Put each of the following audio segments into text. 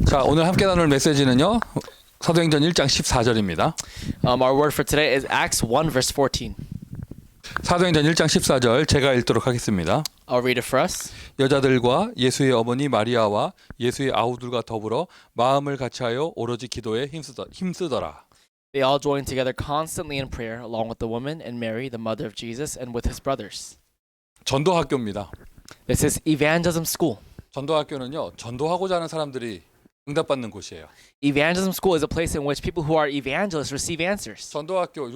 자, 오늘 함께 나눌 메시지는요. 사도행전 1장 14절입니다. Our word for today is Acts 1 verse 14. 사도행전 1장 14절 제가 읽도록 하겠습니다. I'll read it for us. 여자들과 예수의 어머니 마리아와 예수의 아우들과 더불어 마음을 같이하여 오로지 기도에 힘쓰더라. They all joined together constantly in prayer along with the woman and Mary, the mother of Jesus, and with his brothers. 전도학교입니다. This is evangelism school. 전도학교는요. 전도하고자 하는 사람들이 응답받는 곳이에요. Evangelism school is a place in which people who are evangelists receive answers. 전도학교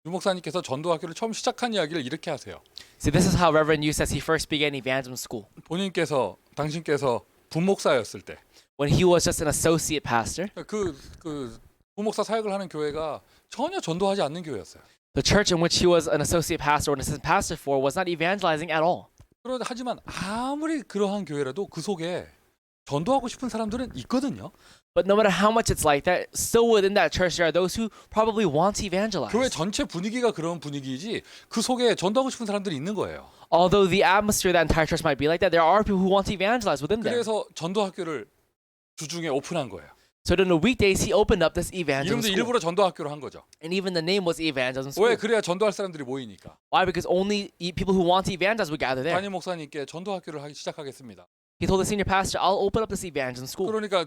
유목사님께서 전도학교를 처음 시작한 이야기를 이렇게 하세요. See, this is how Reverend Yu says he first began evangelism school. 당신께서 부목사였을 때 When he was just an associate pastor, 그 부목사 사역을 하는 교회가 전혀 전도하지 않는 교회였어요. the church in which he was an associate pastor or an assistant pastor for was not evangelizing at all. 하지만 아무리 그러한 교회라도 그 속에 전도하고 싶은 사람들은 있거든요. But no matter how much it's like that, still within that church there are those who probably want to evangelize. 교회 전체 분위기가 그런 분위기이지 그 속에 전도하고 싶은 사람들이 있는 거예요. Although the atmosphere of that entire church might be like that, there are people who want to evangelize within there. 그래서 전도학교를 주중에 오픈한 거예요. So during the weekdays, he opened up this evangelism 이름도 school. 일부러 전도학교로 한 거죠. And even the name was evangelism school. 왜? 그래야 전도할 사람들이 모이니까. Why? Because only people who want to evangelize would gather there. 담임 목사님께 전도학교를 하기 시작하겠습니다. He told the senior pastor, I'll open up this evangelism school. 그러니까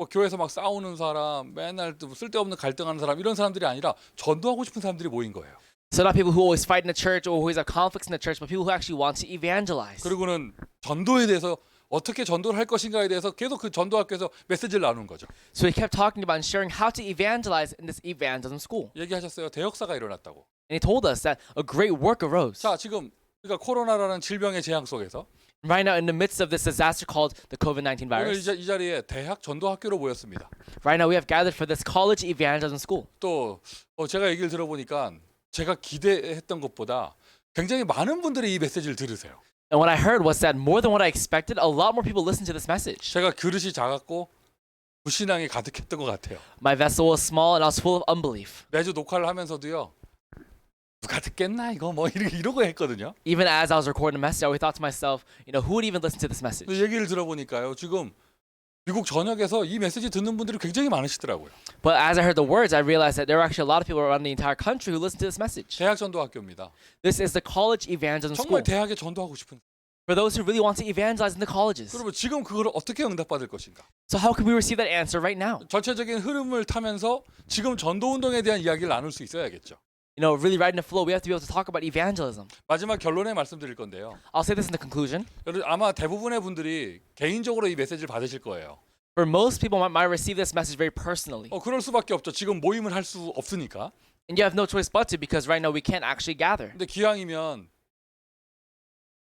교회에서 막 싸우는 사람, 맨날 쓸데없는 갈등하는 사람 이런 사람들이 아니라 전도하고 싶은 사람들이 모인 거예요. So not people who always fight in the church or who always have conflicts in the church, but people who actually want to evangelize. 그리고는 전도에 대해서 어떻게 전도를 할 것인가에 대해서 계속 그 전도학교에서 메시지를 나누는 거죠. So he kept talking about and sharing how to evangelize in this evangelism school. 얘기하셨어요. 대역사가 일어났다고. And he told us that a great work arose. 자, 지금 그러니까 코로나라는 질병의 재앙 속에서 Right now, in the midst of this disaster called the COVID-19 오늘 virus, 이 자리에 대학 전도학교로 모였습니다. right now we have gathered for this college evangelism school. 또 제가 얘기를 들어보니까 제가 기대했던 것보다 굉장히 많은 분들이 이 메시지를 들으세요. And what I heard was that more than what I expected, a lot more people listened to this message. 제가 그릇이 작았고 불신앙이 가득했던 것 같아요. My vessel was small and I was full of unbelief. 매주 녹화를 하면서도요. 누가 듣겠나 이거 뭐 이러고 했거든요. Even as I was recording the message, I always thought to myself, who would even listen to this message? 근데 얘기를 들어보니까요. 지금 미국 전역에서 이 메시지 듣는 분들이 굉장히 많으시더라고요. But as I heard the words, I realized that there were actually a lot of people around the entire country who listened to this message. 대학 전도학교입니다. This is the college evangelism school 정말 대학에 전도하고 싶은. for those who really want to evangelize in the colleges. 그러면 지금 그걸 어떻게 응답받을 것인가? So how can we receive that answer right now? 전체적인 흐름을 타면서 지금 전도 운동에 대한 이야기를 나눌 수 있어야겠죠. Really riding the flow, we have to be able to talk about evangelism. 마지막 결론에 말씀드릴 건데요. I'll say this in the conclusion. 아마 대부분의 분들이 개인적으로 이 메시지를 받으실 거예요. For most people, might receive this message very personally. 그럴 수밖에 없죠. 지금 모임을 할 수 없으니까. And you have no choice but to, because right now we can't actually gather. 근데 기왕이면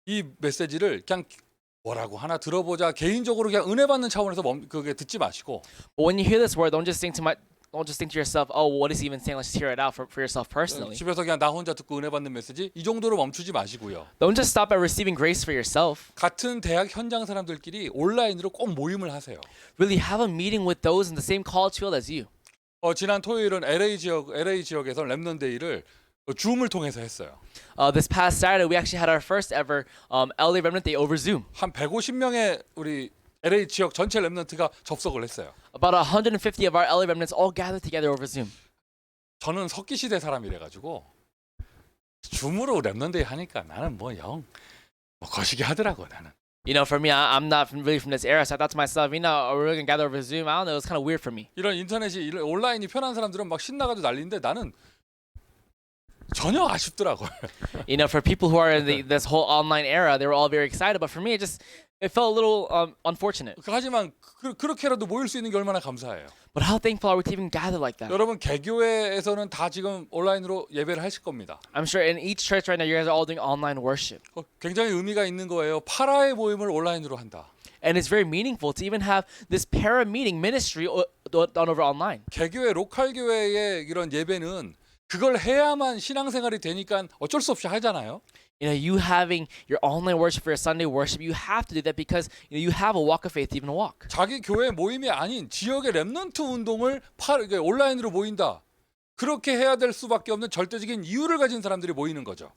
이 메시지를 그냥 뭐라고 하나 들어보자 개인적으로 그냥 은혜 받는 차원에서 그게 듣지 마시고 But when you hear this word, don't just think to yourself, oh, what is he even saying? Let's just hear it out for yourself personally. 집에서 그냥 나 혼자 듣고 은혜 받는 메시지 이 정도로 멈추지 마시고요. Don't just stop at receiving grace for yourself. 같은 대학 현장 사람들끼리 온라인으로 꼭 모임을 하세요. Really have a meeting with those in the same college field as you. 지난 토요일은 LA 지역에서 렘넌데이를 줌을 통해서 했어요. This past Saturday, we actually had our first ever LA Remnant Day over Zoom. 한 150명의 우리 LA 지역 전체 렘넌트가 접속을 했어요. About 150 of our LA Remnants all gathered together over Zoom. 저는 석기 시대 사람이래 가지고 줌으로 렘넌데이 하니까 나는 거시기 하더라고 나는. For me, I'm not really from this era, so I thought to myself, we're really gonna gather over Zoom. I don't know, it was kind of weird for me. 이런 온라인이 편한 사람들은 막 신나가지고 난리인데 나는 전혀 아쉽더라고요. For people who are in this whole online era, they were all very excited, but for me, it felt a little unfortunate. 하지만 그렇게라도 모일 수 있는 게 얼마나 감사해요. But how thankful are we to even gather like that? 여러분 개교회에서는 다 지금 온라인으로 예배를 하실 겁니다. I'm sure in each church right now, you guys are all doing online worship. 굉장히 의미가 있는 거예요. 파라의 모임을 온라인으로 한다. And it's very meaningful to even have this para meeting ministry done over online. 개교회 로컬 교회의 이런 예배는 그걸 해야만 신앙생활이 되니까 어쩔 수 없이 하잖아요. You having your online worship for your Sunday worship, you have to do that because you have a walk of faith to even walk. 자기 교회 모임이 아닌 지역의 렘넌트 운동을 온라인으로 모인다. 그렇게 해야 될 수밖에 없는 절대적인 이유를 가진 사람들이 모이는 거죠.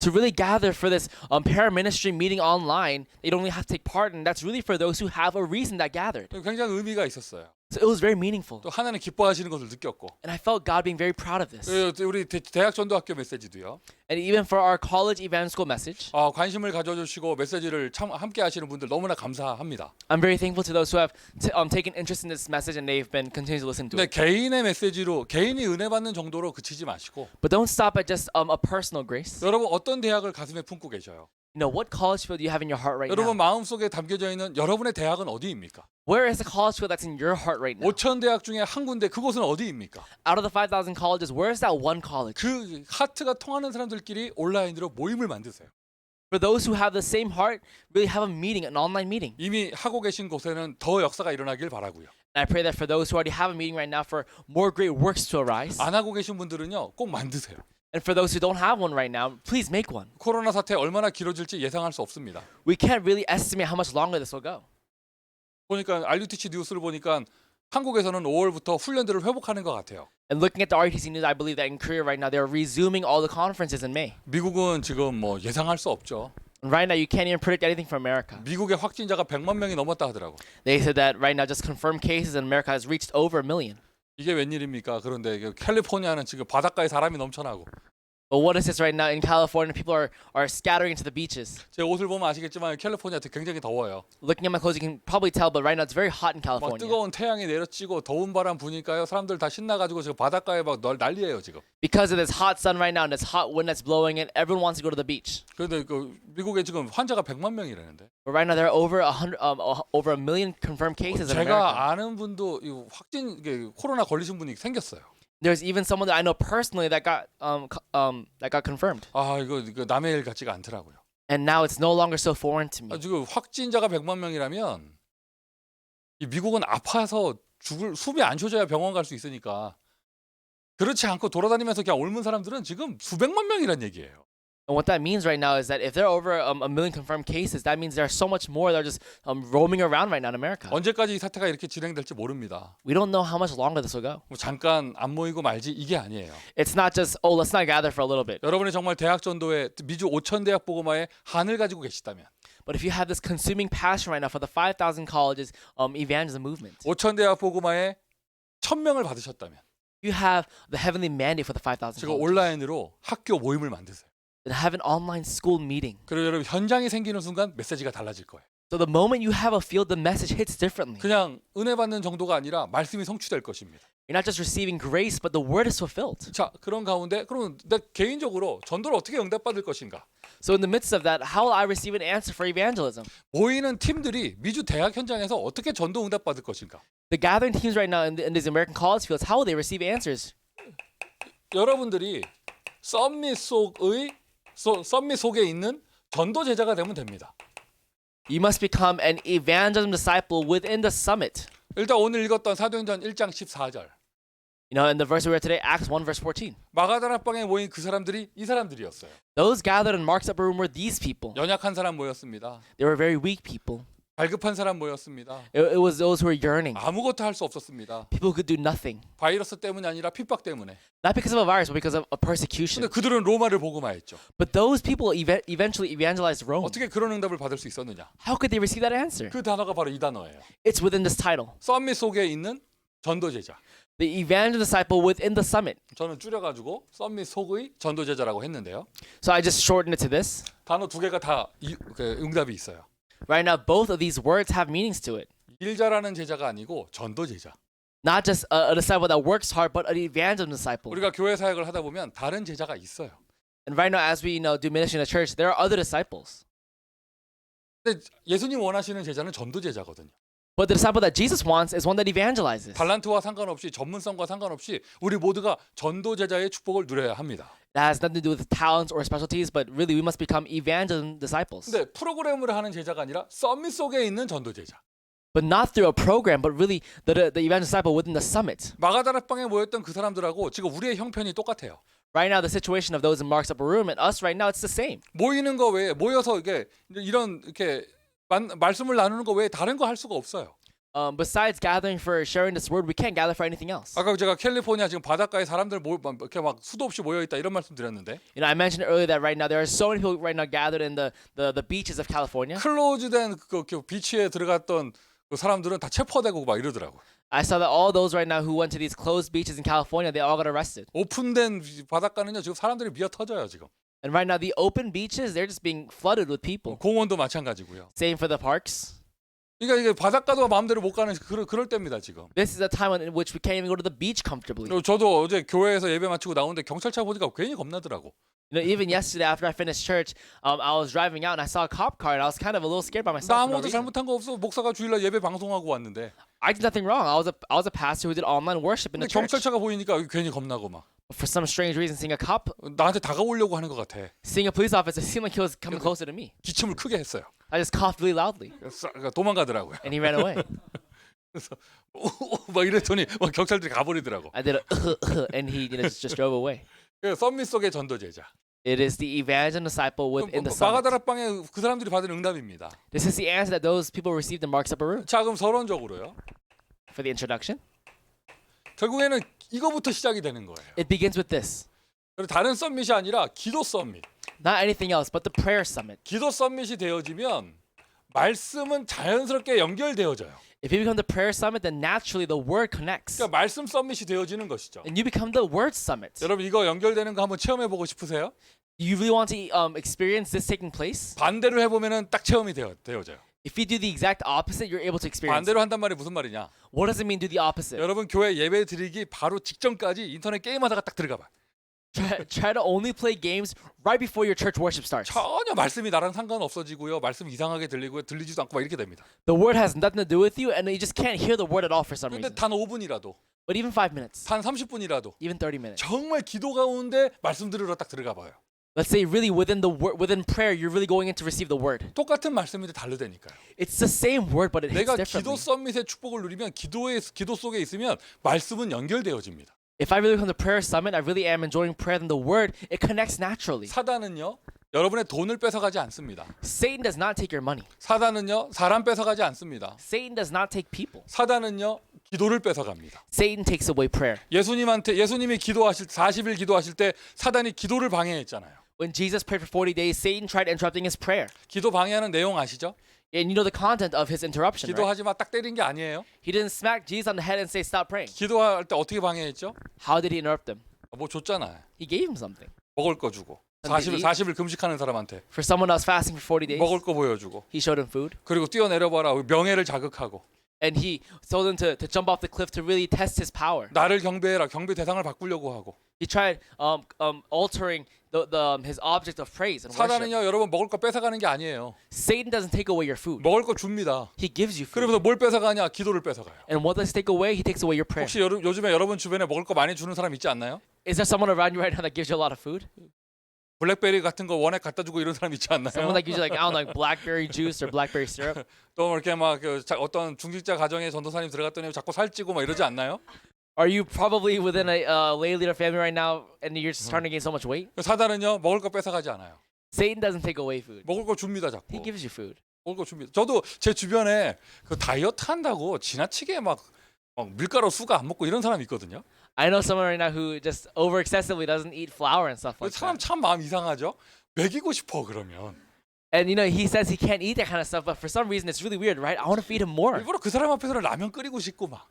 to really gather for this para-ministry meeting online, they don't really have to take part, and that's really for those who have a reason that gathered. 굉장히 의미가 있었어요. So it was very meaningful. 또 하나님 기뻐하시는 것을 느꼈고 And I felt God being very proud of this. 우리 대학 전도학교 메시지도요. And even for our college evangelical message, 관심을 가져주시고 메시지를 참 함께 하시는 분들 너무나 감사합니다. I'm very thankful to those who have taken interest in this message and they've been continuing to listen to 근데 it. 개인의 메시지로 개인이 은혜 받는 정도로 그치지 마시고 But don't stop at just a personal grace. 여러분 어떤 대학을 가슴에 품고 계셔요? You know, what college field do you have in your heart right 여러분 now? 마음속에 담겨져 있는 여러분의 대학은 어디입니까? Where is the college field that's in your heart right now? 5천 대학 중에 한 군데 그곳은 어디입니까? Out of the 5,000 colleges, where is that one college? 그 하트가 통하는 사람들끼리 온라인으로 모임을 만드세요. For those who have the same heart, really have a meeting, an online meeting. 이미 하고 계신 곳에는 더 역사가 일어나길 바라고요. And I pray that for those who already have a meeting right now, for more great works to arise. 안 하고 계신 분들은요 꼭 만드세요. And for those who don't have one right now, please make one. 코로나 사태 얼마나 길어질지 예상할 수 없습니다. We can't really estimate how much longer this will go. 보니까 RUTC 뉴스를 보니까 한국에서는 5월부터 훈련들을 회복하는 것 같아요. And looking at the RTC news, I believe that in Korea right now, they're resuming all the conferences in May. 미국은 지금 뭐 예상할 수 없죠. And right now, you can't even predict anything from America. 미국의 확진자가 100만 명이 넘었다 하더라고. They said that right now, just confirmed cases in America has reached over 1 million. 이게 웬일입니까? 그런데 캘리포니아는 지금 바닷가에 사람이 넘쳐나고. But what is this right now in California? People are scattering into the beaches. 제 옷을 보면 아시겠지만 캘리포니아 굉장히 더워요. Looking at my clothes, you can probably tell, but right now it's very hot in 막 California. 뜨거운 태양이 내려찌고 더운 바람 부니까요. 사람들 다 신나가지고 지금 바닷가에 막 난리예요 지금. Because of this hot sun right now and this hot wind that's blowing in, everyone wants to go to the beach. 그런데 그 미국에 지금 환자가 100만 명이라는데. But right now there are over 1 million confirmed cases in America. 제가 아는 분도 이 확진 이게 코로나 걸리신 분이 생겼어요. There's even someone that I know personally that got confirmed. 이거 남의 일 같지가 않더라고요. And now it's no longer so foreign to me. 지금 확진자가 100만 명이라면 이 미국은 아파서 숨이 안 쉬어져야 병원 갈 수 있으니까 그렇지 않고 돌아다니면서 그냥 옮은 사람들은 지금 수백만 명이란 얘기예요. And what that means right now is that if there are over 1 million confirmed cases, that means there are so much more that are just roaming around right now in America. 언제까지 이 사태가 이렇게 진행될지 모릅니다. We don't know how much longer this will go. 뭐 잠깐 안 모이고 말지 이게 아니에요. It's not just, oh, let's not gather for a little bit. 여러분이 정말 대학 전도에 미주 5천 대학 복음화에 한을 가지고 계시다면 But if you have this consuming passion right now for the 5,000 colleges evangelism movement, 5천 대학 복음화에 1,000명을 받으셨다면 you have the heavenly mandate for the 5,000 지금 colleges. 온라인으로 학교 모임을 만드세요. Then have an online school meeting. 그리고 여러분 현장이 생기는 순간 메시지가 달라질 거예요. So the moment you have a field, the message hits differently. 그냥 은혜 받는 정도가 아니라 말씀이 성취될 것입니다. You're not just receiving grace, but the word is fulfilled. 자, 그런 가운데 그럼 내 개인적으로 전도를 어떻게 응답받을 것인가? So in the midst of that, how will I receive an answer for evangelism? 모이는 팀들이 미주 대학 현장에서 어떻게 전도 응답받을 것인가? The gathering teams right now in these American college fields, how will they receive answers? 여러분들이 썸밋 속에 있는 전도 제자가 되면 됩니다. You must become an evangelism disciple within the summit. 일단 오늘 읽었던 사도행전 1장 14절. You know, in the verse we read today, Acts 1 verse 14. 마가다락방에 모인 그 사람들이 이 사람들이었어요. Those gathered in Mark's upper room were these people. 연약한 사람 모였습니다. They were very weak people. 발급한 사람 모였습니다. It was those who were yearning. 아무것도 할 수 없었습니다. People who could do nothing. 바이러스 때문이 아니라 핍박 때문에. Not because of a virus, but because of a persecution. 근데 그들은 로마를 복음화했죠. But those people eventually evangelized Rome. 어떻게 그런 응답을 받을 수 있었느냐? How could they receive that answer? 그 단어가 바로 이 단어예요. It's within this title. 썸밋 속에 있는 전도 제자. The evangelist disciple within the summit. 저는 줄여가지고 썸밋 속의 전도 제자라고 했는데요. So I just shortened it to this. 단어 두 개가 다 응답이 있어요. Right now, both of these words have meanings to it. 일 잘하는 제자가 아니고 전도 제자. Not just a disciple that works hard, but an evangelism disciple. 우리가 교회 사역을 하다 보면 다른 제자가 있어요. And right now, as we do ministry in the church, there are other disciples. 근데 예수님 원하시는 제자는 전도 제자거든요. But the disciple that Jesus wants is one that evangelizes. 달란트와 상관없이 전문성과 상관없이 우리 모두가 전도 제자의 축복을 누려야 합니다. That has nothing to do with talents or specialties, but really we must become evangelism disciples. 근데 프로그램을 하는 제자가 아니라 썸밋 속에 있는 전도 제자. But not through a program, but really the evangelist disciple within the summit. 마가다락방에 모였던 그 사람들하고 지금 우리의 형편이 똑같아요. Right now, the situation of those in Mark's upper room and us right now, it's the same. 모이는 거 외에 모여서 이게 이런 이렇게 말씀을 나누는 거 외에 다른 거 할 수가 없어요. besides gathering for sharing this word, we can't gather for anything else. 아까 제가 캘리포니아 지금 바닷가에 사람들 이렇게 막 수도 없이 모여 있다 이런 말씀 드렸는데 You know, I mentioned earlier that right now there are so many people right now gathered in the beaches of California. 클로즈된 그 비치에 들어갔던 그 사람들은 다 체포되고 막 이러더라고. I saw that all those right now who went to these closed beaches in California, they all got arrested. 오픈된 바닷가는요 지금 사람들이 미어 터져요 지금. And right now the open beaches, they're just being flooded with people. 공원도 마찬가지고요. Same for the parks. 그러니까 이게 바닷가도 마음대로 못 가는 그럴 때입니다 지금. This is a time in which we can't even go to the beach comfortably. 저도 어제 교회에서 예배 마치고 나오는데 경찰차 보니까 괜히 겁나더라고. You know, even yesterday after I finished church, I was driving out and I saw a cop car and I was kind of a little scared by myself. 나 For no 아무것도 reason. 잘못한 거 없어. 목사가 주일날 예배 방송하고 왔는데. I did nothing wrong. I was a pastor who did online worship in 근데 the church. 경찰차가 보이니까 괜히 겁나고 막 For some strange reason, seeing a cop, 나한테 다가오려고 하는 것 같아. seeing a police officer seemed like he was coming closer to me. 기침을 크게 했어요. I just coughed really loudly 그러니까 도망가더라고요. and he ran away. 그래서 막 이랬더니 막 경찰들이 가버리더라고. I did a and he just drove away. 그 썸미 속의 전도제자. It is the evangel disciple within the summit. 마가다락방에 그 사람들이 받은 응답입니다. This is the answer that those people received in Mark's upper room. 자 그럼 서론적으로요. For the introduction, 결국에는 이거부터 시작이 되는 거예요. it begins with this. 그리고 다른 썸밋이 아니라 기도 썸밋. Not anything else, but the prayer summit. 기도 썸밋이 되어지면 말씀은 자연스럽게 연결되어져요. If you become the prayer summit, then naturally the word connects. 그러니까 말씀 썸밋이 되어지는 것이죠. And you become the word summit. 여러분 이거 연결되는 거 한번 체험해 보고 싶으세요? You really want to experience this taking place? 반대로 해보면은 딱 체험이 되어져요. If you do the exact opposite, you're able to experience it. 반대로 한단 말이 무슨 말이냐? What does it mean do the opposite? 여러분 교회 예배 드리기 바로 직전까지 인터넷 게임하다가 딱 들어가 봐. Try to only play games right before your church worship starts. 전혀 말씀이 나랑 상관없어지고요. 말씀 이상하게 들리고요. 들리지도 않고 막 이렇게 됩니다. The word has nothing to do with you, and you just can't hear the word at all for some 근데 reason. 단 5분이라도, But even 5 minutes, 단 30분이라도 even 30 minutes. 정말 기도 가운데 말씀 들으러 딱 들어가 봐요. Let's say really within prayer, you're really going in to receive the word. 똑같은 말씀인데 다르다니까요. It's the same word, but it hits 내가 differently. 기도 썸밋의 축복을 누리면 기도 속에 있으면 말씀은 연결되어집니다. If I really come to prayer summit, I really am enjoying prayer than the word. It connects naturally. 사단은요. 여러분의 돈을 뺏어가지 않습니다. Satan does not take your money. 사단은요. 사람 뺏어가지 않습니다. Satan does not take people. 사단은요. 기도를 뺏어갑니다. Satan takes away prayer. 예수님이 기도하실 40일 기도하실 때 사단이 기도를 방해했잖아요. When Jesus prayed for 40 days, Satan tried interrupting his prayer. 기도 방해하는 내용 아시죠? And you know the content of his interruption, right? 기도하지 마 딱 때린 게 아니에요. He didn't smack Jesus on the head and say, stop praying. 기도할 때 어떻게 방해했죠? How did he interrupt them? 뭐 줬잖아요. He gave him something. 먹을 거 주고. 근데 40일 금식하는 사람한테 For someone that was fasting for 40 days, 먹을 거 보여주고. he showed him food. 그리고 뛰어내려봐라. 명예를 자극하고. And he told him to jump off the cliff to really test his power. 나를 경배해라. 경배 대상을 바꾸려고 하고. He tried altering his object of praise and worship. 사단은요. 여러분 먹을 거 뺏어가는 게 아니에요. Satan doesn't take away your food. 먹을 거 줍니다. He gives you food. 그러면서 뭘 뺏어가냐? 기도를 뺏어가요. And what does he take away? He takes away your prayer. 혹시 요즘에 여러분 주변에 먹을 거 많이 주는 사람 있지 않나요? Is there someone around you right now that gives you a lot of food? 블랙베리 같은 거 원액 갖다 주고 이런 사람 있지 않나요? Someone like gives you like, I don't know, like blackberry juice or blackberry syrup? 또 이렇게 막 어떤 중직자 가정에 전도사님 들어갔더니 자꾸 살찌고 막 이러지 않나요? Are you probably within a lay leader family right now and you're starting to gain so much weight? 사단은요 먹을 거 뺏어가지 않아요. Satan doesn't take away food. 먹을 거 줍니다 He 자꾸. gives you food. 먹을 거 줍니다. 저도 제 주변에 그 다이어트 한다고 지나치게 막 밀가루 수가 안 먹고 이런 사람이 있거든요. I know someone right now who just over excessively doesn't eat flour and stuff 그 like 사람 that. 참 마음 이상하죠. 먹이고 싶어 그러면 And you know, he says he can't eat that kind of stuff, but for some reason it's really weird, right? I want to feed him more. 일부러 그 사람 앞에서는 라면 끓이고 싶고 막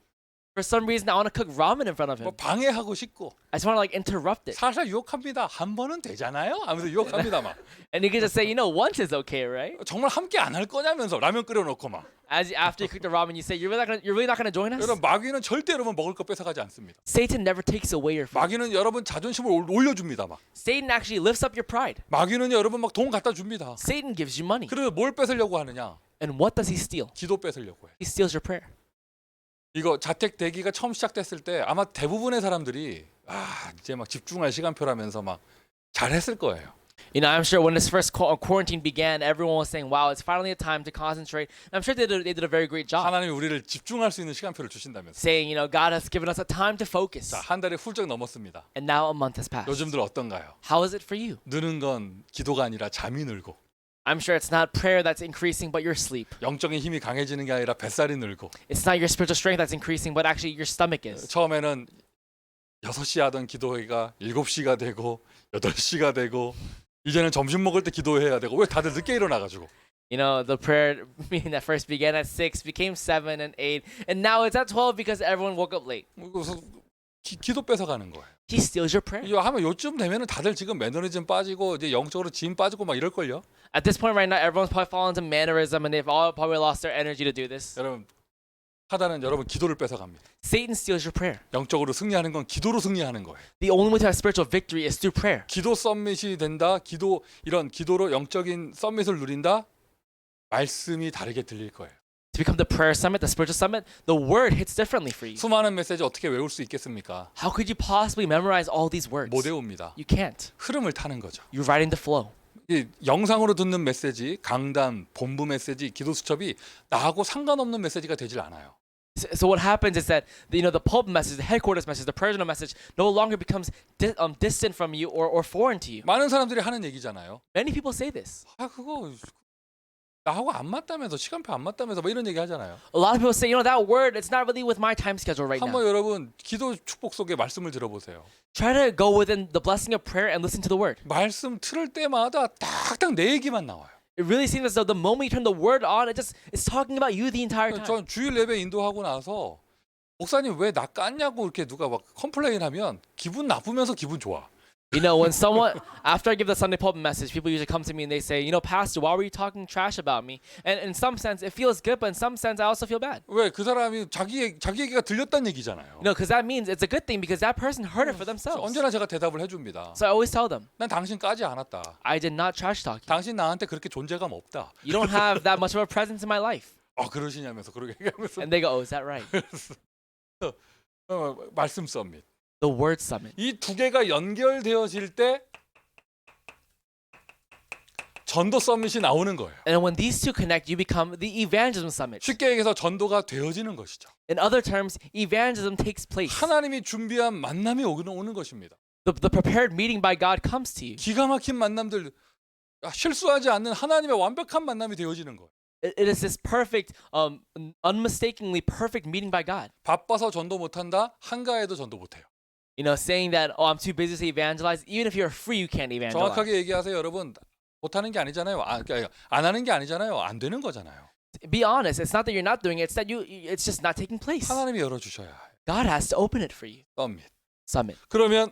For some reason I want to cook ramen in front of him. 방해하고 싶고 I just want to like interrupt it. 살살 유혹합니다. 한 번은 되잖아요. 하면서 유혹합니다 막. And you can just say, you know, once is okay, right? 정말 함께 안 할 거냐면서 라면 끓여놓고 막. After you cook the ramen, you say, you're really not gonna join us? 여러분 마귀는 절대 여러분 먹을 거 뺏어가지 않습니다. Satan never takes away your food. 마귀는 여러분 자존심을 올려줍니다 막. Satan actually lifts up your pride. 마귀는요 여러분 막 돈 갖다 줍니다. Satan gives you money. 그래서 뭘 뺏으려고 하느냐? And what does he steal? 기도 뺏으려고 해. He steals your prayer. 이거 자택 대기가 처음 시작됐을 때 아마 대부분의 사람들이 이제 막 집중할 시간표라면서 막 잘했을 거예요. You know, I'm sure when this first quarantine began, everyone was saying, wow, it's finally a time to concentrate. And I'm sure they did a very great job. 하나님이 우리를 집중할 수 있는 시간표를 주신다면서. Saying, you know, God has given us a time to focus. 자, 한 달이 훌쩍 넘었습니다. And now a month has passed. 요즘들 어떤가요? How is it for you? 느는 건 기도가 아니라 잠이 늘고 I'm sure it's not prayer that's increasing, but your sleep. 영적인 힘이 강해지는 게 아니라 뱃살이 늘고 It's not your spiritual strength that's increasing, but actually your stomach is. 처음에는 6시 하던 기도회가 7시가 되고 8시가 되고 이제는 점심 먹을 때 기도해야 되고 왜 다들 늦게 일어나가지고 You know, the prayer meeting that first began at 6 became 7 and 8, and now it's at 12 because everyone woke up late. 그래서 기도 뺏어가는 거예요. He steals your prayer. 이거 하면 요쯤 되면은 다들 지금 매너리즘 빠지고 이제 영적으로 짐 빠지고 막 이럴걸요. At this point right now, everyone's probably fallen into mannerism, and they've all probably lost their energy to do this. 여러분 하다는 여러분 기도를 뺏어갑니다. Satan steals your prayer. 영적으로 승리하는 건 기도로 승리하는 거예요. The only way to have spiritual victory is through prayer. 기도 썸밋이 된다. 이런 기도로 영적인 썸밋을 누린다. 말씀이 다르게 들릴 거예요. To become the prayer summit, the spiritual summit, the word hits differently for you. 수많은 메시지 어떻게 외울 수 있겠습니까? How could you possibly memorize all these words? 못 외웁니다. You can't. 흐름을 타는 거죠. You're riding the flow. 이 영상으로 듣는 메시지, 강단, 본부 메시지, 기도 수첩이 나하고 상관없는 메시지가 되질 않아요. So what happens is that the pulpit message, the headquarters message, the personal message no longer becomes distant from you or foreign to you. 많은 사람들이 하는 얘기잖아요. Many people say this. 아 그거 나하고 안 맞다면서 시간표 안 맞다면서 뭐 이런 얘기 하잖아요. A lot of people say, that word, it's not really with my time schedule right now. 한번 여러분 기도 축복 속에 말씀을 들어보세요. Try to go within the blessing of prayer and listen to the word. 말씀 틀을 때마다 딱딱 내 얘기만 나와요. It really seems as though the moment you turn the word on, it's talking about you the entire time. 전 주일 예배 인도하고 나서 목사님 왜 나 깠냐고 이렇게 누가 막 컴플레인하면 기분 나쁘면서 기분 좋아. When someone, after I give the Sunday pulpit message, people usually come to me and they say, Pastor, why were you talking trash about me? And in some sense, it feels good, but in some sense, I also feel bad. 왜 그 사람이 자기 얘기가 들렸다는 얘기잖아요. Because that means it's a good thing because that person heard it for themselves. 언제나 제가 대답을 해줍니다. So I always tell them, 난 당신 까지 않았다. I did not trash talk you. 당신 나한테 그렇게 존재감 없다. You don't have that much of a presence in my life. 그러시냐면서 그렇게 얘기하면서 And they go, is that right? 말씀 썸밋. The word summit. 이 두 개가 연결되어질 때 전도 서밋이 나오는 거예요. And when these two connect, you become the evangelism summit. 쉽게 얘기해서 전도가 되어지는 것이죠. In other terms, evangelism takes place. 하나님이 준비한 만남이 오는 것입니다. The prepared meeting by God comes to you. 기가 막힌 만남들, 실수하지 않는 하나님의 완벽한 만남이 되어지는 거예요. It is this perfect, unmistakingly perfect meeting by God. 바빠서 전도 못한다. 한가해도 전도 못해요. Saying that, I'm too busy to evangelize. Even if you're free, you can't evangelize. 정확하게 얘기하세요, 여러분. 못하는 게 아니잖아요. 안 하는 게 아니잖아요. 안 되는 거잖아요. Be honest. It's not that you're not doing it. It's that it's just not taking place. 하나님이 열어주셔야 해요. God has to open it for you. 서밋. Summit. 그러면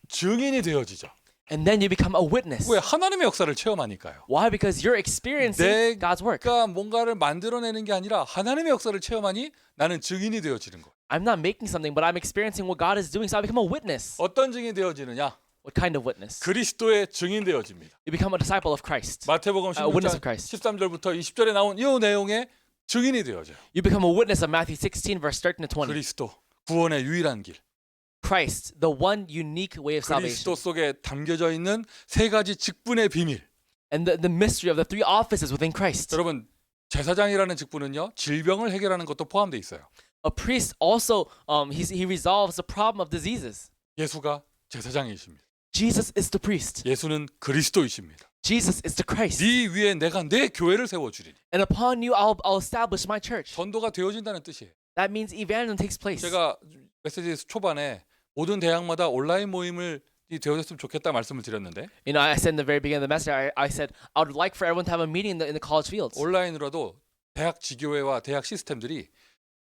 증인이 되어지죠. And then you become a witness. 왜? 하나님의 역사를 체험하니까요. Why? Because you're experiencing God's work. 내가 뭔가를 만들어내는 게 아니라 하나님의 역사를 체험하니 나는 증인이 되어지는 거예요. I'm not making something, but I'm experiencing what God is doing, so I become a witness. 어떤 증인이 되어지느냐? What kind of witness? 그리스도의 증인 되어집니다. You become a disciple of Christ. 마태복음 witness 16장 of Christ. 13절부터 20절에 나온 이 내용의 증인이 되어져요. You become a witness of Matthew 16, verse 13 to 20. 그리스도, 구원의 유일한 길. Christ, the one unique way of salvation. 그리스도 속에 담겨져 있는 세 가지 직분의 비밀. And the mystery of the three offices within Christ. 여러분, 제사장이라는 직분은요, 질병을 해결하는 것도 포함되어 있어요. A priest also, he resolves the problem of diseases. 예수가 제사장이십니다. Jesus is the priest. 예수는 그리스도이십니다. Jesus is the Christ. 네 위에 내가 내 교회를 세워주리니. And upon you, I'll establish my church. 전도가 되어진다는 뜻이에요. That means evangelism takes place. 제가 메시지 초반에 모든 대학마다 온라인 모임을 되어졌으면 좋겠다 말씀을 드렸는데 I said in the very beginning of the message, I said I would like for everyone to have a meeting in the college fields. 온라인으로도 대학 지교회와 대학 시스템들이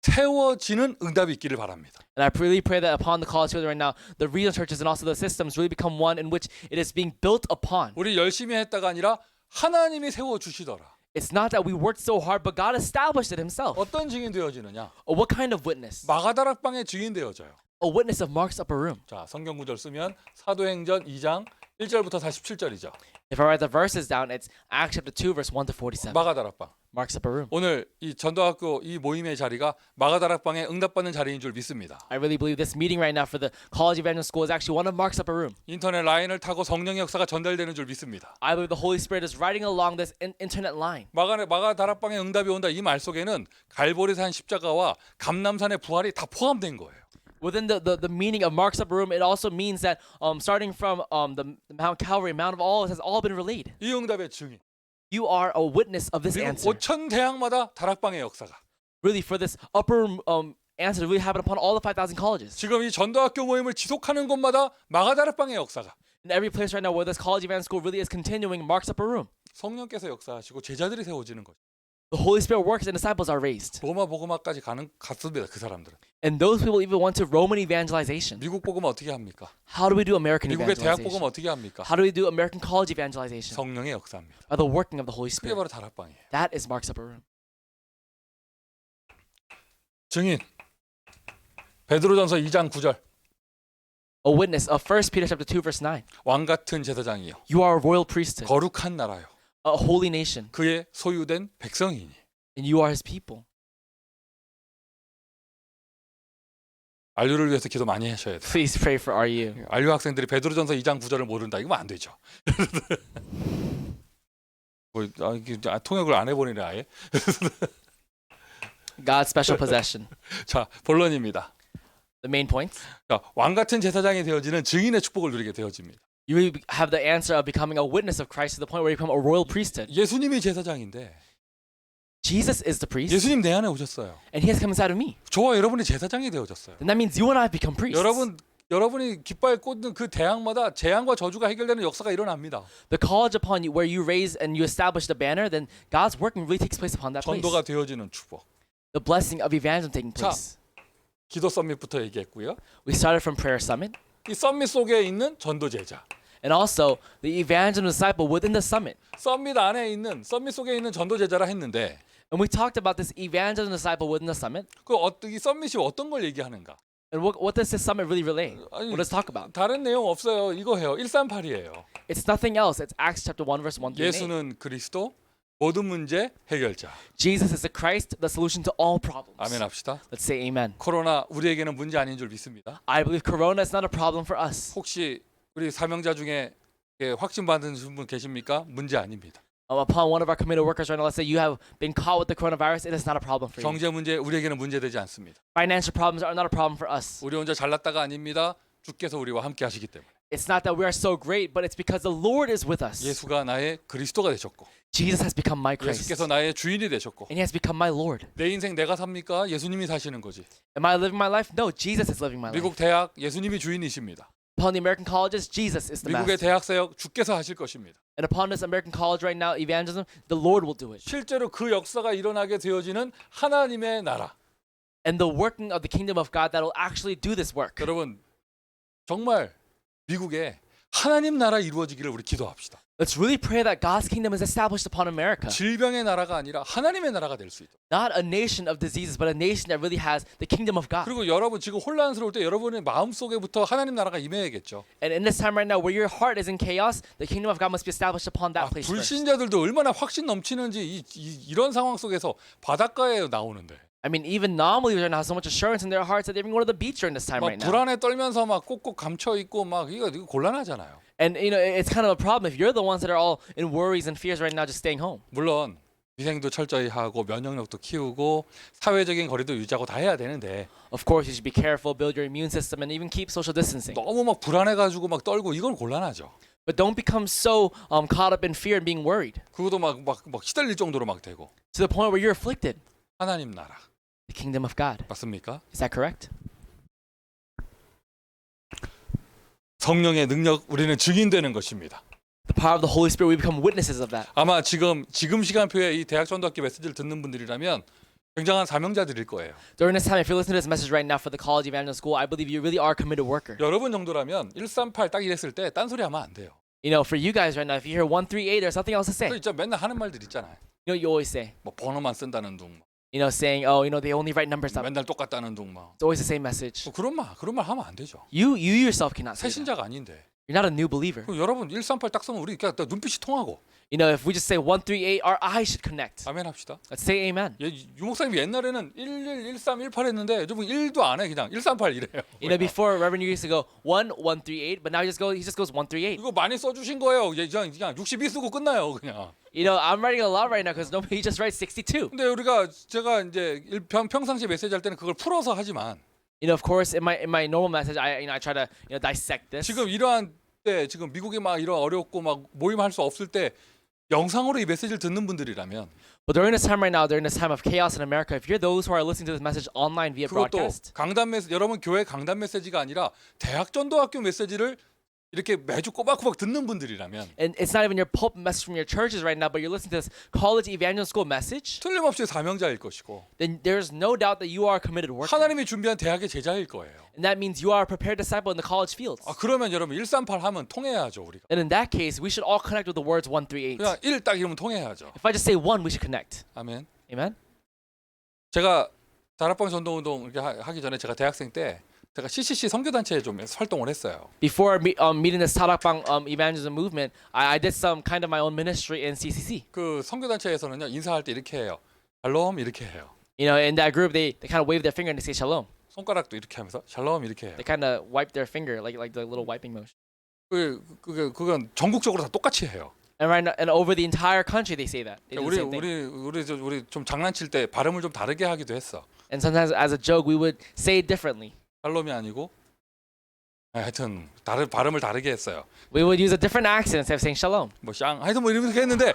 세워지는 응답이 있기를 바랍니다. And I really pray that upon the college field right now, the regional churches and also the systems really become one in which it is being built upon. 우리 열심히 했다가 아니라 하나님이 세워주시더라. It's not that we worked so hard, but God established it himself. 어떤 증인 되어지느냐? What kind of witness? 마가다락방의 증인 되어져요. A witness of Mark's upper room. 자, 성경 구절 쓰면 사도행전 2장 1절부터 47절이죠. If I write the verses down, it's Acts chapter 2, verse 1 to 47. 마가다락방. Mark's upper room. 오늘 이 전도학교 이 모임의 자리가 마가다락방에 응답받는 자리인 줄 믿습니다. I really believe this meeting right now for the college evangelist school is actually one of Mark's upper room. 인터넷 라인을 타고 성령의 역사가 전달되는 줄 믿습니다. I believe the Holy Spirit is riding along this internet line. 마가다락방에 응답이 온다 이 말 속에는 갈보리산 십자가와 감람산의 부활이 다 포함된 거예요. Within the meaning of Mark's upper room, it also means that starting from the Mount Calvary, Mount of Olives has all been relayed. 이 응답의 증인. You are a witness of this 미국 answer. 5천 대학마다 다락방의 역사가 Really, for this upper answer to really happen upon all the 5,000 colleges. 지금 이 전도학교 모임을 지속하는 곳마다 마가다락방의 역사가 In every place right now where this college event school really is continuing, Mark's upper room. 성령께서 역사하시고 제자들이 세워지는 거죠. The Holy Spirit works and disciples are raised. 로마 복음화까지 갔습니다. 그 사람들은. And those people even went to Roman evangelization. 미국 복음 어떻게 합니까? How do we do American 미국의 대학 복음 evangelization? 어떻게 합니까? How do we do American college evangelization? 성령의 역사입니다. By the working of the Holy 그게 Spirit. 바로 다락방이에요. That is Mark's upper room. 증인 베드로전서 2장 9절 A witness of 1 Peter chapter 2 verse 9. 왕 같은 제사장이요 You are a royal priesthood, 거룩한 나라요 a holy nation, 그의 소유된 백성이니. and you are his people. 안류를 위해서 기도 많이 하셔야 돼요. Please pray for RU. 안류 학생들이 베드로전서 2장 9절을 모른다. 이거 안 되죠. 통역을 안 해버리네 아예. God's special possession. 자, 본론입니다. The main points. 자, 왕 같은 제사장이 되어지는 증인의 축복을 누리게 되어집니다. You will have the answer of becoming a witness of Christ to the point where you become a royal priesthood. 예수님이 제사장인데 Jesus is the priest, 예수님 내 안에 오셨어요. and he has come inside of me. 저와 여러분이 제사장이 되어졌어요. Then that means you and I have become priests. 여러분이 깃발 꽂는 그 대학마다 재앙과 저주가 해결되는 역사가 일어납니다. The college upon you, where you raise and you establish the banner, then God's working really takes place upon that place. 전도가 되어지는 축복. The blessing of evangelism taking place. 기도 서밋부터 얘기했고요. We started from prayer summit, 이 서밋 속에 있는 전도 제자. and also the evangelism disciple within the summit. 서밋 안에 있는 서밋 속에 있는 전도 제자라 했는데 And we talked about this evangelism disciple within the summit. 이 서밋이 어떤 걸 얘기하는가? And what does this summit really relay? 아니, What does it talk about? 다른 내용 없어요. 이거 해요. 138이에요. It's nothing else. It's Acts chapter 1 verse 1 through 8. 예수는 그리스도 모든 문제 해결자. Jesus is the Christ, the solution to all problems. 아멘 합시다. Let's say amen. 코로나 우리에게는 문제 아닌 줄 믿습니다. I believe corona is not a problem for us. 혹시 우리 사명자 중에 확진 받은 분 계십니까? 문제 아닙니다. Upon one of our committed workers right now, let's say you have been caught with the coronavirus, it is not a problem for you. 경제 문제 우리에게는 문제되지 않습니다. Financial problems are not a problem for us. 우리 혼자 잘났다가 아닙니다. 주께서 우리와 함께 하시기 때문에. It's not that we are so great, but it's because the Lord is with us. 예수가 나의 그리스도가 되셨고 Jesus has become my Christ. 예수께서 나의 주인이 되셨고 And he has become my Lord. 내 인생 내가 삽니까? 예수님이 사시는 거지. Am I living my life? No, Jesus is living my life. 미국 대학 예수님이 주인이십니다. Upon the American colleges, Jesus is the 미국의 master. 대학 사역 주께서 하실 것입니다. And upon this American college right now, evangelism, the Lord will do it. 실제로 그 역사가 일어나게 되어지는 하나님의 나라. And the working of the kingdom of God that will actually do this work. 여러분 정말 미국에 하나님 나라 이루어지기를 우리 기도합시다. Let's really pray that God's kingdom is established upon America. 질병의 나라가 아니라 하나님의 나라가 될 수 있도록. Not a nation of diseases, but a nation that really has the kingdom of God. 그리고 여러분 지금 혼란스러울 때 여러분의 마음속에부터 하나님 나라가 임해야겠죠. And in this time right now, where your heart is in chaos, the kingdom of God must be established upon that place first. 불신자들도 얼마나 확신 넘치는지 이런 상황 속에서 바닷가에 나오는데 I mean, even non-believers right now have so much assurance in their hearts that they even go to the beach during this time 막 right now. 불안에 떨면서 막 꼭꼭 감춰 있고 막 이거 곤란하잖아요. And you know, it's kind of a problem if you're the ones that are all in worries and fears right now, just staying home. 물론 위생도 철저히 하고 면역력도 키우고 사회적인 거리도 유지하고 다 해야 되는데 Of course, you should be careful, build your immune system, and even keep social distancing. 너무 막 불안해가지고 막 떨고 이건 곤란하죠. But don't become so caught up in fear and being worried 그것도 막 시달릴 정도로 막 되고 to the point where you're afflicted. 하나님 나라 The kingdom of God. 맞습니까? Is that correct? 성령의 능력 우리는 증인되는 것입니다. The power of the Holy Spirit, we become witnesses of that. 아마 지금 시간표에 이 대학 전도학교 메시지를 듣는 분들이라면 굉장한 사명자들일 거예요. During this time, if you're listening to this message right now for the college evangelist school, I believe you really are a committed worker. 여러분 정도라면 138 딱 이랬을 때 딴소리 하면 안 돼요. You know, for you guys right now, if you hear 138, there's something else to say. 그 진짜 맨날 하는 말들 있잖아요. You know, you always say, 뭐 번호만 쓴다는 둥, you know, saying, oh, you know, they only write numbers up. 맨날 똑같다는 둥 막. It's always the same message. 그런 말 하면 안 되죠. You yourself cannot say that. 새신자가 아닌데. You're not a new believer. 그럼 여러분 138 딱 쓰면 우리 그냥 눈빛이 통하고 You know, if we just say 138, our eyes should connect. 아멘 합시다. Let's say amen. 유목사님이 옛날에는 11, 13, 18 했는데 요즘은 1도 안 해. 그냥 138 이래요. You know, before Reverend used to go 138, but now he just goes 138. 이거 많이 써주신 거예요. 그냥 62 쓰고 끝나요. 그냥. You know, I'm writing a lot right now because nobody just writes 62. 근데 제가 이제 평상시 메시지 할 때는 그걸 풀어서 하지만 You know, of course, in my normal message, I try to dissect this. 지금 이러한 때 지금 미국이 막 이런 어렵고 막 모임할 수 없을 때 영상으로 이 메시지를 듣는 분들이라면 But during this time right now, during this time of chaos in America, if you're those who are listening to this message online via 그것도 broadcast, 강단 메시지 여러분 교회 강단 메시지가 아니라 대학 전도학교 메시지를 이렇게 매주 꼬박꼬박 듣는 분들이라면 and it's not even your pulpit message from your churches right now, but you're listening to this college evangelical school message, 틀림없이 사명자일 것이고 then there's no doubt that you are a committed worker. 하나님이 준비한 대학의 제자일 거예요. And that means you are a prepared disciple in the college fields. 그러면 여러분 138 하면 통해야죠 우리가. And in that case, we should all connect with the words 1, 3, 8. 그냥 1 딱 이러면 통해야죠. If I just say 1, we should connect. 아멘. Amen? 제가 다락방 전도운동 이렇게 하기 전에 제가 대학생 때 제가 CCC 선교단체에 좀 활동을 했어요. Before meeting this Tarakbang evangelism movement, I did some kind of my own ministry in CCC. 그 선교단체에서는요 인사할 때 이렇게 해요. 샬롬 이렇게 해요. You know, in that group, they kind of wave their finger and they say shalom. 손가락도 이렇게 하면서 샬롬 이렇게 해요. They kind of wipe their finger like the little wiping motion. 그건 전국적으로 다 똑같이 해요. And right now, and over the entire country, they say that. They do the same thing. 우리 좀 장난칠 때 발음을 좀 다르게 하기도 했어. And sometimes, as a joke, we would say it differently. 샬롬이 아니고 하여튼 다른 발음을 다르게 했어요. We would use a different accent instead of saying shalom. 하여튼 이렇게 했는데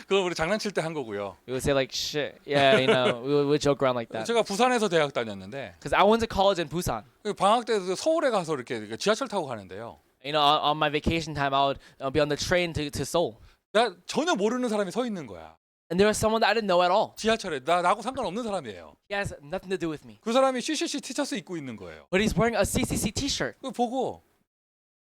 그거 우리 장난칠 때 한 거고요. We would say like shit. Yeah, you know, we would joke around like that. 제가 부산에서 대학 다녔는데 Because I went to college in Busan. 방학 때 서울에 가서 이렇게 지하철 타고 가는데요. You know, on my vacation time, I would be on the train to Seoul. 나 전혀 모르는 사람이 서 있는 거야. And there was someone that I didn't know at all. 지하철에 나하고 상관없는 사람이에요. He has nothing to do with me. 그 사람이 CCC 티셔츠 입고 있는 거예요. But he's wearing a CCC t-shirt. 그거 보고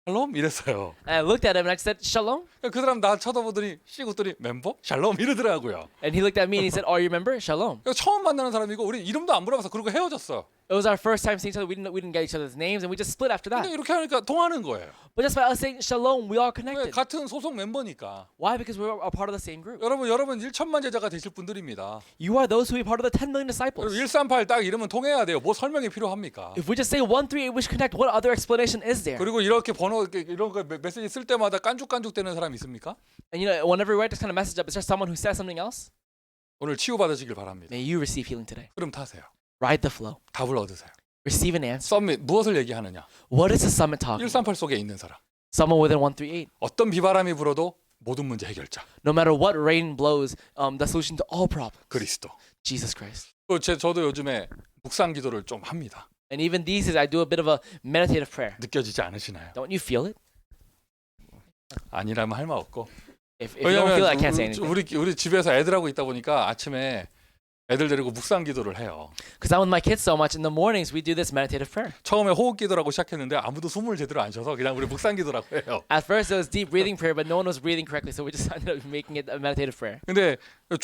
샬롬 이랬어요. And I looked at him and I said, shalom? 그 사람 나 쳐다보더니 씩 웃더니 멤버? 샬롬 이러더라고요. And he looked at me and he said, are you a member? Shalom. 처음 만나는 사람이고 우리 이름도 안 물어봐서 그러고 헤어졌어. It was our first time seeing each other. We didn't get each other's names and we just split after that. 근데 이렇게 하니까 통하는 거예요. But just by us saying shalom, we all 왜? connected. 같은 소속 멤버니까. Why? Because we're a part of the same group. 여러분 1천만 제자가 되실 분들입니다. You are those who be part of the 10 million 그리고 disciples. 138 딱 이러면 통해야 돼요. 뭐 설명이 필요합니까? If we just say 1, 3, 8, we should connect. What other explanation is there? 그리고 이렇게 번호 이런 거 메시지 쓸 때마다 깐죽깐죽 되는 사람 있습니까? And you know, whenever we write this kind of message up, is there someone who says something else? 오늘 치유 받으시길 바랍니다. May you receive healing today. 흐름 타세요. Ride the flow. 답을 얻으세요. Receive an answer. 썸밋 무엇을 얘기하느냐? What is the summit talking? 138 속에 있는 사람. Someone within 1, 3, 8. 어떤 비바람이 불어도 모든 문제 해결자. No matter what rain blows, the solution to all problems. 그리스도. Jesus Christ. 저도 요즘에 묵상 기도를 좀 합니다. And even these days, I do a bit of a meditative prayer. 느껴지지 않으시나요? Don't you feel it? 아니라면 할 말 없고. If you don't feel it, I can't say 왜냐면 anything. 우리 집에서 애들하고 있다 보니까 아침에 애들 데리고 묵상 기도를 해요. Because I'm with my kids so much, in the mornings we do this meditative prayer. 처음에 호흡 기도라고 시작했는데 아무도 숨을 제대로 안 쉬어서 그냥 우리 묵상 기도라고 해요. At first, it was deep breathing prayer, but no one was breathing correctly, so we just ended up making it a meditative prayer. 근데 우리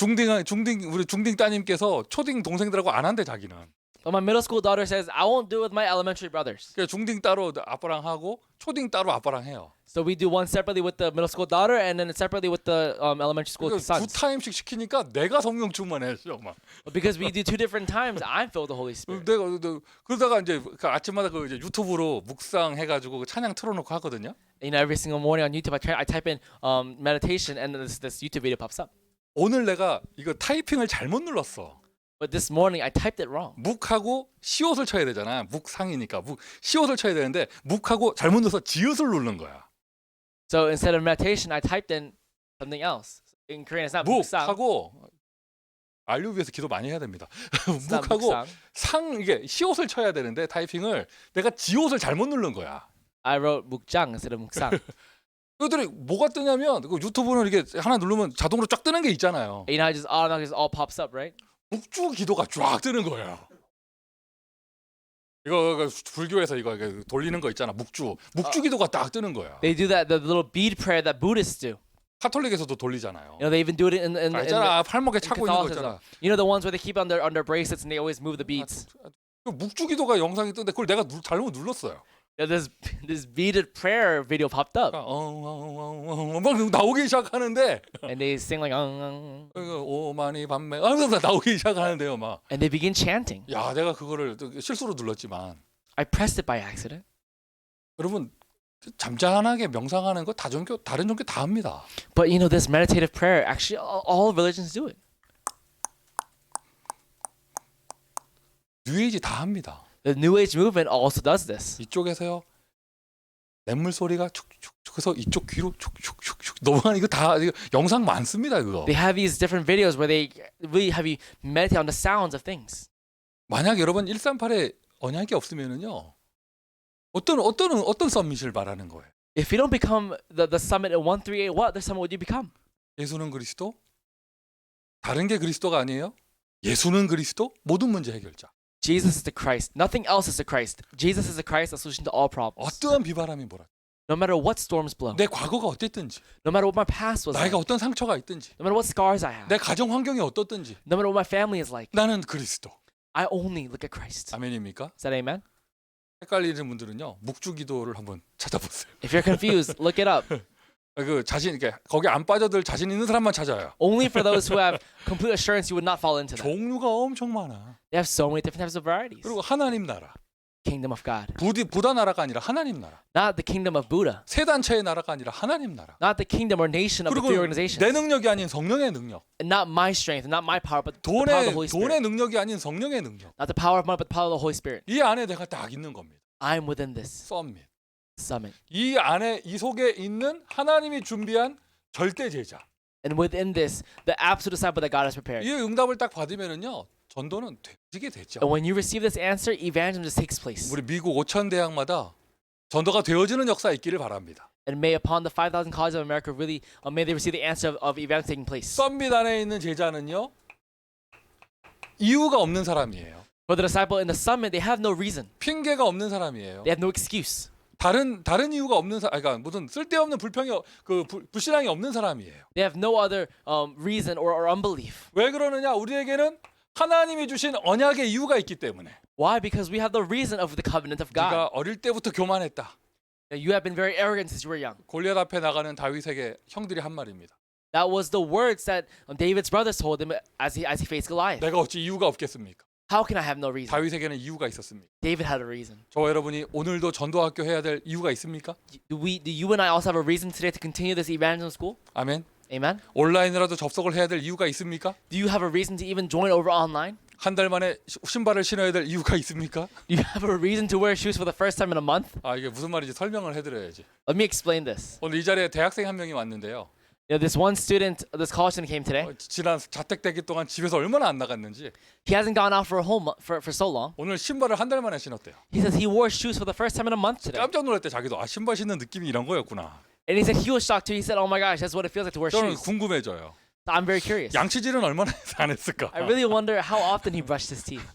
중딩 따님께서 초딩 동생들하고 안 한대 자기는. But my middle school daughter says, I won't do it with my elementary brothers. 그러니까 중딩 따로 아빠랑 하고 초딩 따로 아빠랑 해요. So we do one separately with the middle school daughter and then separately with the elementary school 그러니까 두 sons. 타임씩 시키니까 내가 성령 충만해져 막. Because we do 2 different times, I'm filled with the Holy Spirit. 그러다가 이제 그 아침마다 그 이제 유튜브로 묵상 해가지고 그 찬양 틀어놓고 하거든요. You know, every single morning on YouTube, I type in meditation and then this YouTube video pops up. 오늘 내가 이거 타이핑을 잘못 눌렀어. But this morning, I typed it wrong. 묵하고 시옷을 쳐야 되잖아. 묵상이니까 시옷을 쳐야 되는데 묵하고 잘못 눌러서 지읒을 누른 거야. So instead of meditation, I typed in something else. In Korean, it's not 묵상. 묵하고 알류비에서 기도 많이 해야 됩니다. It's not 묵하고 묵상. 이게 시옷을 쳐야 되는데 타이핑을 내가 지옷을 잘못 누른 거야. I wrote 묵장 instead of 묵상. 그들이 뭐가 뜨냐면 그 유튜브는 이게 하나 누르면 자동으로 쫙 뜨는 게 있잖아요. You know, it just automatically just all pops up, right? 묵주 기도가 쫙 뜨는 거예요. 이거 불교에서 이거 돌리는 거 있잖아. 묵주 기도가 딱 뜨는 거야. They do that, the little bead prayer that Buddhists do. 카톨릭에서도 돌리잖아요. You know, they even do it in 있잖아. 팔목에 차고 있는 거 Catholicism. 있잖아. You know, the ones where they keep on their bracelets and they always move the beads. 그 묵주 기도가 영상이 뜨는데 그걸 내가 잘못 눌렀어요. You know, this beaded prayer video popped up. 막 나오기 시작하는데 And they sing like, 오만이 밤매 나오기 시작하는데요, 막. and they begin chanting. 야, 내가 그거를 실수로 눌렀지만 I pressed it by accident. 여러분 잠잠하게 명상하는 거 다른 종교 다 합니다. But you know, this meditative prayer, actually, all religions do it. 뉴에이지 다 합니다. The New Age movement also does this. 이쪽에서요 냇물 소리가 축축축 그래서 이쪽 귀로 촉촉촉촉 넘어가는 이거 다 이거 영상 많습니다 그거. They have these different videos where they really have you meditate on the sounds of things. 만약 여러분 138에 언약이 없으면은요. 어떤 서밋을 말하는 거예요? If you don't become the summit in 138, what other summit would you become? 예수는 그리스도? 다른 게 그리스도가 아니에요? 예수는 그리스도? 모든 문제 해결자. Jesus is the Christ. Nothing else is the Christ. Jesus is the Christ, the solution to all problems. 어떠한 비바람이 몰아. No matter what storms blow, 내 과거가 어땠든지, no matter what my past was like, 나이가 어떤 상처가 있든지, no matter what scars I have, 내 가정 환경이 어떻든지, no matter what my family is like, 나는 그리스도. I only look at Christ. 아멘입니까? Is that amen? 헷갈리는 분들은요 묵주기도를 한번 찾아보세요. If you're confused, look it up. 그 자신 이렇게 거기 안 빠져들 자신 있는 사람만 찾아요. Only for those who have complete assurance you would not fall into that. 종류가 엄청 많아. They have so many different types of varieties. 그리고 하나님 나라, Kingdom of God. 부다 나라가 아니라 하나님 나라. Not the kingdom of Buddha. 세 단체의 나라가 아니라 하나님 나라. Not the kingdom or nation of the 그리고 three organizations. 내 능력이 아닌 성령의 능력. And not my strength, not my power, but the power of the Holy 돈의 Spirit. 능력이 아닌 성령의 능력. Not the power of money, but the power of the Holy Spirit. 이 안에 내가 딱 있는 겁니다. I'm within this 썸밋. summit. 이 안에 이 속에 있는 하나님이 준비한 절대 제자. And within this, the absolute disciple that God has prepared. 이 응답을 딱 받으면은요 전도는 되게 되죠. And when you receive this answer, evangelism just takes place. 우리 미국 5천 대학마다 전도가 되어지는 역사 있기를 바랍니다. And may upon the 5,000 colleges of America really, may they receive the answer of evangelism taking place. 썸밋 안에 있는 제자는요 이유가 없는 사람이에요. For the disciple in the summit, they have no reason. 핑계가 없는 사람이에요. They have no excuse. 다른 이유가 없는 사람, 그러니까 무슨 쓸데없는 불신앙이 없는 사람이에요. They have no other reason or unbelief. 왜 그러느냐? 우리에게는 하나님이 주신 언약의 이유가 있기 때문에. Why? Because we have the reason of the covenant of God. 네가 어릴 때부터 교만했다. You have been very arrogant since you were young. 골리앗 앞에 나가는 다윗에게 형들이 한 말입니다. That was the words that David's brothers told him as he faced Goliath. 내가 어찌 이유가 없겠습니까? How can I have no reason? 다윗에게는 이유가 있었습니다. David had a reason. 저와 여러분이 오늘도 전도학교 해야 될 이유가 있습니까? Do you and I also have a reason today to continue this evangelism school? 아멘. Amen. 온라인으로도 접속을 해야 될 이유가 있습니까? Do you have a reason to even join over online? 한 달 만에 신발을 신어야 될 이유가 있습니까? Do you have a reason to wear shoes for the first time in a month? 아 이게 무슨 말인지 설명을 해드려야지. Let me explain this. 오늘 이 자리에 대학생 한 명이 왔는데요. This one student, this college student came today. 지난 자택되기 동안 집에서 얼마나 안 나갔는지 He hasn't gone out for a whole month, for so long. 오늘 신발을 한 달 만에 신었대요. He says he wore shoes for the first time in a month today. 깜짝 놀랄 때 자기도 아 신발 신는 느낌이 이런 거였구나. And he said he was shocked too. He said, "Oh my gosh, that's what it feels like to wear 저는 shoes." 궁금해져요. I'm very curious. 양치질은 얼마나 해서 안 했을까? I really wonder how often he brushed his teeth.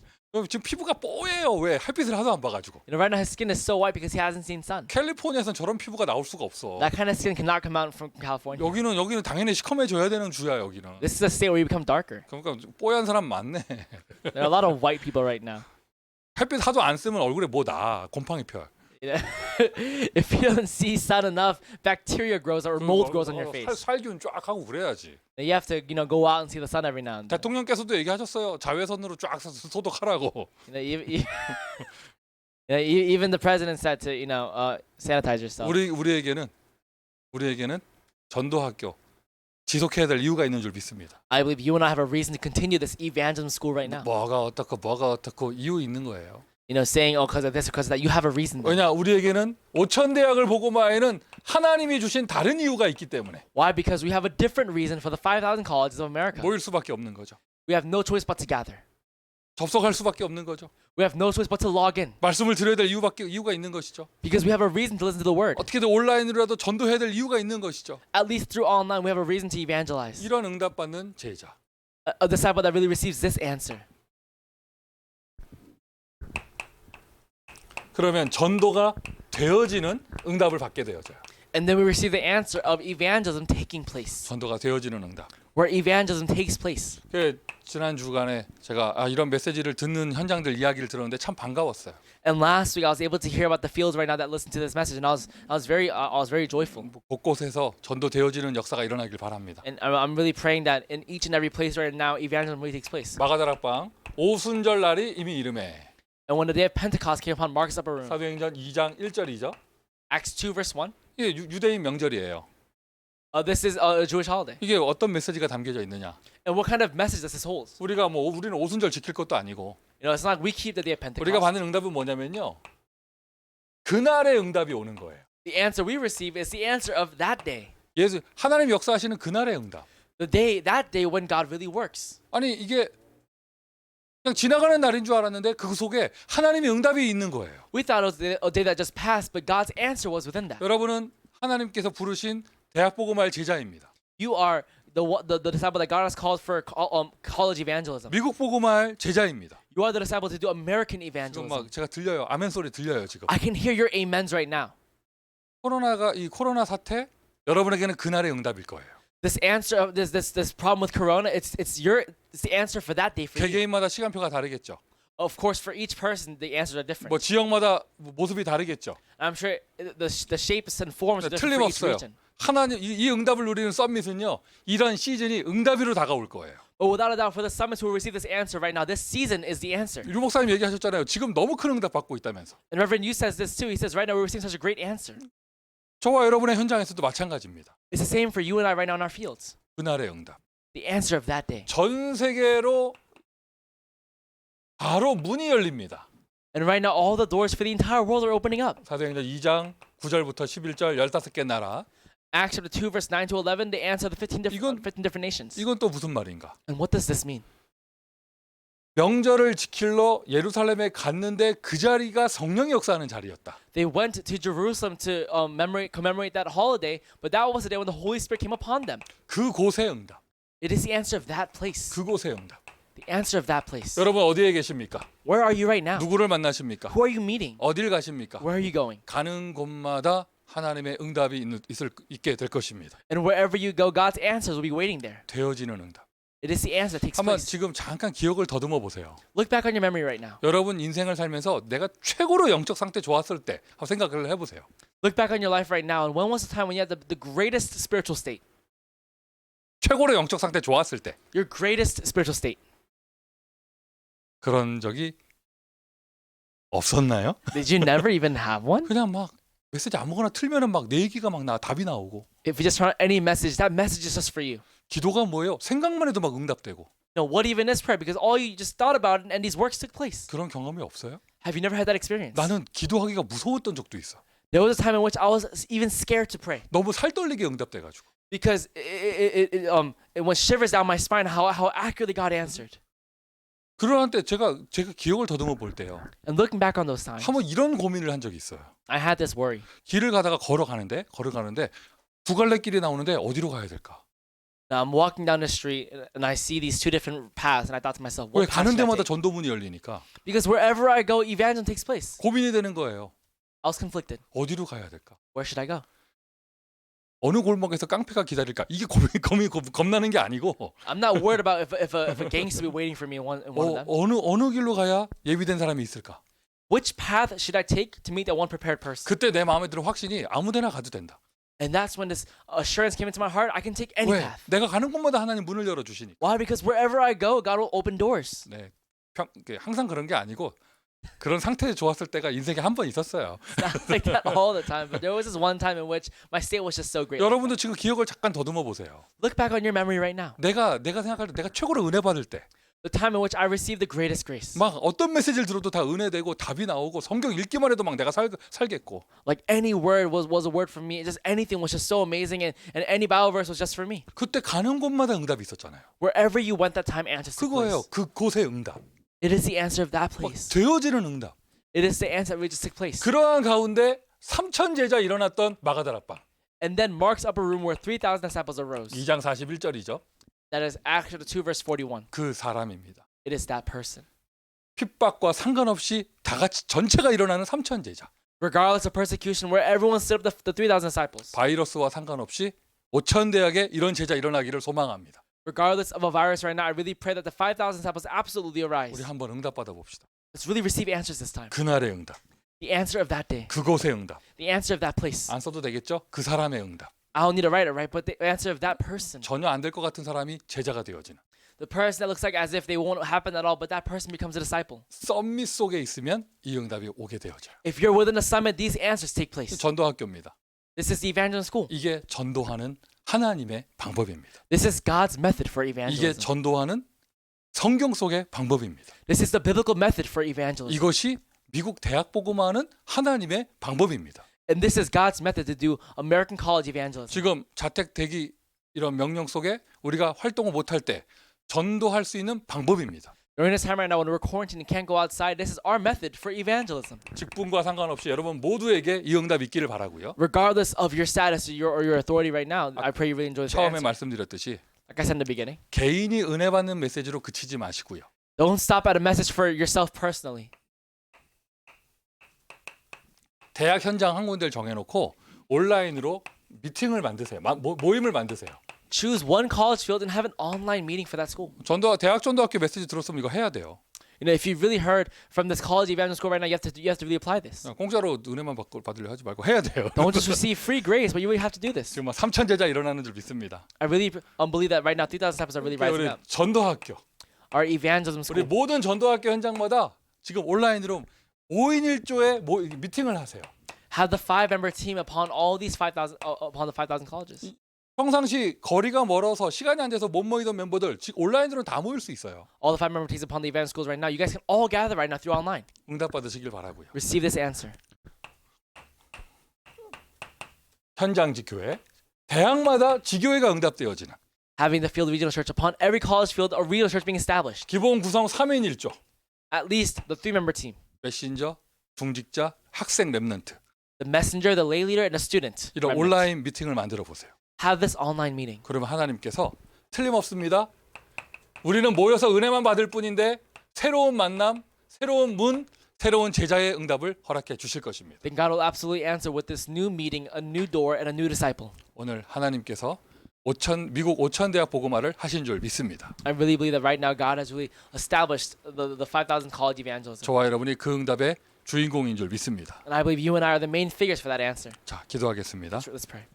지금 피부가 뽀예요. 왜? 햇빛을 하도 안 봐가지고. Right now his skin is so white because he hasn't seen sun. 캘리포니아에선 저런 피부가 나올 수가 없어. That kind of skin cannot come out from California. 여기는 당연히 시커매져야 되는 주야 여기는. This is a state where you become darker. 그러니까 뽀얀 사람 많네. There are a lot of white people right now. 햇빛 하도 안 쓰면 얼굴에 뭐 나? 곰팡이 펴. If you don't see sun enough, bacteria grows or mold grows on your face. 살균 쫙 하고 그래야지. You have to, go out and see the sun every now and then. 대통령께서도 얘기하셨어요. 자외선으로 쫙 소독하라고. Even the president said to, sanitize yourself. 우리에게는 전도학교 지속해야 될 이유가 있는 줄 믿습니다. I believe you and I have a reason to continue this evangelism school right now. 뭐가 어떻고 이유 있는 거예요. Saying, because of this or because of that, you have a reason. 왜냐 우리에게는 5천 대학을 복음화에는 하나님이 주신 다른 이유가 있기 때문에 Why? Because we have a different reason for the 5,000 colleges of America. 모일 수밖에 없는 거죠. We have no choice but to gather. 접속할 수밖에 없는 거죠. We have no choice but to log in. 말씀을 들어야 될 이유가 있는 것이죠. Because we have a reason to listen to the word. 어떻게든 온라인으로라도 전도해야 될 이유가 있는 것이죠. At least through online, we have a reason to evangelize. 이런 응답받는 제자. A disciple that really receives this answer. 그러면 전도가 되어지는 응답을 받게 되어져요. And then we receive the answer of evangelism taking place. 전도가 되어지는 응답. Where evangelism takes place. 지난 주간에 제가 이런 메시지를 듣는 현장들 이야기를 들었는데 참 반가웠어요. And last week I was able to hear about the fields right now that listen to this message, and I was very joyful. 곳곳에서 전도 되어지는 역사가 일어나길 바랍니다. And I'm really praying that in each and every place right now, evangelism really takes place. 마가다락방 오순절 날이 이미 이름에 And when the day of Pentecost came upon Mark's upper room, 사도행전 2장 1절이죠. Acts 2 verse 1. 이게 유대인 명절이에요. This is a Jewish holiday. 이게 어떤 메시지가 담겨져 있느냐? And what kind of message does this hold? 우리는 오순절 지킬 것도 아니고 It's not like we keep the day of Pentecost. 우리가 받는 응답은 뭐냐면요. 그날의 응답이 오는 거예요. The answer we receive is the answer of that day. 예수 하나님 역사하시는 그날의 응답. That day when God really works. 아니 이게 그냥 지나가는 날인 줄 알았는데 그 속에 하나님의 응답이 있는 거예요. We thought it was a day that just passed, but God's answer was within that. 여러분은 하나님께서 부르신 대학 복음화의 제자입니다. You are the disciple that God has called for college evangelism. 미국 복음화의 제자입니다. You are the disciple to do American 지금 evangelism. 막 제가 들려요. 아멘 소리 들려요 지금. I can hear your amens right now. 이 코로나 사태 여러분에게는 그날의 응답일 거예요. This answer of this problem with Corona, it's the answer for that day for you. 개개인마다 시간표가 다르겠죠. Of course, for each person, the answers are different. 뭐 지역마다 모습이 다르겠죠. I'm sure the shapes and forms are different for each 틀림없어요. region. 하나님 이 응답을 누리는 썸밋은요. 이런 시즌이 응답으로 다가올 거예요. But without a doubt, for the summits who will receive this answer right now, this season is the answer. 유 목사님 얘기하셨잖아요. 지금 너무 큰 응답 받고 있다면서. And Reverend Yu says this too. He says right now we're receiving such a great answer. 저와 여러분의 현장에서도 마찬가지입니다. It's the same for you and I right now in our fields. 그날의 응답. The answer of that day. 전 세계로 바로 문이 열립니다. And right now, all the doors for the entire world are opening up. 사도행전 2장 9절부터 11절 15개 나라. Acts chapter 2, verse 9 to 11, they answer the 15 different nations. 이건 또 무슨 말인가? And what does this mean? 명절을 지키러 예루살렘에 갔는데 그 자리가 성령이 역사하는 자리였다. They went to Jerusalem to commemorate that holiday, but that was the day when the Holy Spirit came upon them. 그곳의 응답. It is the answer of that place. 그곳의 응답. The answer of that place. 여러분 어디에 계십니까? Where are you right now? 누구를 만나십니까? Who are you meeting? 어딜 가십니까? Where are you going? 가는 곳마다 하나님의 응답이 있게 될 것입니다. And wherever you go, God's answers will be waiting there. 되어지는 응답. It is the answer that takes 한번 place. 지금 잠깐 기억을 더듬어 보세요. Look back on your memory right now. 여러분 인생을 살면서 내가 최고로 영적 상태 좋았을 때 한번 생각을 해보세요. Look back on your life right now, and when was the time when you had the greatest spiritual state? 최고로 영적 상태 좋았을 때 Your greatest spiritual state. 그런 적이 없었나요? Did you never even have one? 그냥 막 메시지 아무거나 틀면은 막 내 얘기가 막 답이 나오고 If you just turn on any message, that message is just for you. 기도가 뭐예요? 생각만 해도 막 응답되고 No, what even is prayer? Because all you just thought about it and these works took place. 그런 경험이 없어요? Have you never had that experience? 나는 기도하기가 무서웠던 적도 있어. There was a time in which I was even scared to pray 너무 살떨리게 응답돼가지고. because it went shivers down my spine how accurately God answered. 그러한 때 제가 기억을 더듬어 볼 때요. And looking back on those times, 한번 이런 고민을 한 적이 있어요. I had this worry. 길을 가다가 걸어가는데 두 갈래 길이 나오는데 어디로 가야 될까? Now I'm walking down the street and I see these two different paths, and I thought to myself, 왜 what path 가는 should I 데마다 take? 전도문이 열리니까 Because wherever I go, evangelism takes place. 고민이 되는 거예요. I was conflicted. 어디로 가야 될까? Where should I go? 어느 골목에서 깡패가 기다릴까? 이게 겁나는 게 아니고 I'm not worried about if a gangster will be waiting for me in one of them. 어느 길로 가야 예비된 사람이 있을까? Which path should I take to meet that one prepared person? 그때 내 마음에 드는 확신이 아무데나 가도 된다. And that's when this assurance came into my heart. I can take any 왜? path. 내가 가는 곳마다 하나님 문을 열어 주시니까. Why? Because wherever I go, God will open doors. 네, 항상 그런 게 아니고 그런 상태에 좋았을 때가 인생에 한 번 있었어요. Not like that all the time, but there was this one time in which my state was just so great. 여러분도 지금 기억을 잠깐 더듬어 보세요. Look back on your memory right now. 내가 생각할 때 내가 최고로 은혜 받을 때, The time in which I received the greatest grace. 막 어떤 메시지를 들어도 다 은혜되고 답이 나오고 성경 읽기만 해도 막 내가 살겠고. Like any word was a word for me. Just anything was just so amazing, and any Bible verse was just for me. 그때 가는 곳마다 응답이 있었잖아요. Wherever you went, that time answers took 그거예요. place. 그곳의 응답. It is the answer of that 막 place. 되어지는 응답. It is the answer that just took place. 그러한 가운데 3천 제자 일어났던 마가다락방. And then Mark's upper room where 3,000 disciples arose. 2장 41절이죠. That is Acts 2 verse 41. 그 사람입니다. It is that person. 핍박과 상관없이 다 같이 전체가 일어나는 3천 제자. Regardless of persecution, where everyone stood up the 3,000 disciples. 바이러스와 상관없이 5천 대학에 이런 제자 일어나기를 소망합니다. Regardless of a virus right now, I really pray that the 5,000 disciples absolutely arise. 우리 한번 응답 받아 봅시다. Let's really receive answers this time. 그날의 응답, The answer of that day. 그곳의 응답. The answer of that place. 안 써도 되겠죠? 그 사람의 응답. I don't need to write it, right? But the answer of that person. 전혀 안 될 것 같은 사람이 제자가 되어지는. The person that looks like as if they won't happen at all, but that person becomes a disciple. 썸밋 속에 있으면 이 응답이 오게 되어져요. If you're within a summit, these answers take place. 전도학교입니다. This is the evangelism school. 이게 전도하는 하나님의 방법입니다. This is God's method for 이게 evangelism. 전도하는 성경 속의 방법입니다. This is the biblical method for evangelism. 이것이 미국 대학 복음화하는 하나님의 방법입니다. And this is God's method to do American college evangelism. 지금 자택 대기 이런 명령 속에 우리가 활동을 못할 때 전도할 수 있는 방법입니다. During this time right now when we're quarantined and can't go outside, this is our method for evangelism. 직분과 상관없이 여러분 모두에게 이 응답 있기를 바라고요. Regardless of your status or your authority right now, I pray you really enjoy this 처음에 answer. 말씀드렸듯이 Like I said in the beginning, 개인이 은혜 받는 메시지로 그치지 마시고요. don't stop at a message for yourself personally. 대학 현장 한 군데를 정해놓고 온라인으로 미팅을 만드세요. 모임을 만드세요. Choose one college field and have an online meeting for that school. 대학 전도학교 메시지 들었으면 이거 해야 돼요. You know, if you've really heard from this college evangelism school right now, you have to really apply this. 공짜로 은혜만 받으려 하지 말고 해야 돼요. Don't just receive free grace, but you really have to do this. 지금 막 3천 제자 일어나는 줄 믿습니다. I really believe that right now 3,000 disciples are really rising 우리 up. 전도학교, Our evangelism 우리 school. 모든 전도학교 현장마다 지금 온라인으로 5인 1조의 미팅을 하세요. Have the 5-member team upon all these 5,000 upon the 5,000 colleges. 평상시 거리가 멀어서 시간이 안 돼서 못 모이던 멤버들 지금 온라인으로 다 모일 수 있어요. All the 5-member teams upon the evangelism schools right now, you guys can all gather right now through online. 응답 받으시길 바라고요. Receive this answer. 현장직 교회, 대학마다 지교회가 응답되어지는 Having the field regional church upon every college field, a regional church being established. 기본 구성 3인 1조, At least the 3-member team. 메신저, 중직자, 학생 랩넌트 The messenger, the lay leader, and a student. 이런 remnant. 온라인 미팅을 만들어 보세요. Have this online meeting. 그러면 하나님께서 틀림없습니다. 우리는 모여서 은혜만 받을 뿐인데 새로운 만남, 새로운 문, 새로운 제자의 응답을 허락해 주실 것입니다. Then God will absolutely answer with this new meeting, a new door, and a new disciple. 오늘 하나님께서 미국 5천 대학 복음화를 하신 줄 믿습니다. I really believe that right now God has really established the 5,000 college evangelism. 저와 여러분이 그 응답의 주인공인 줄 믿습니다. And I believe you and I are the main figures for that answer. 자, 기도하겠습니다. Let's pray.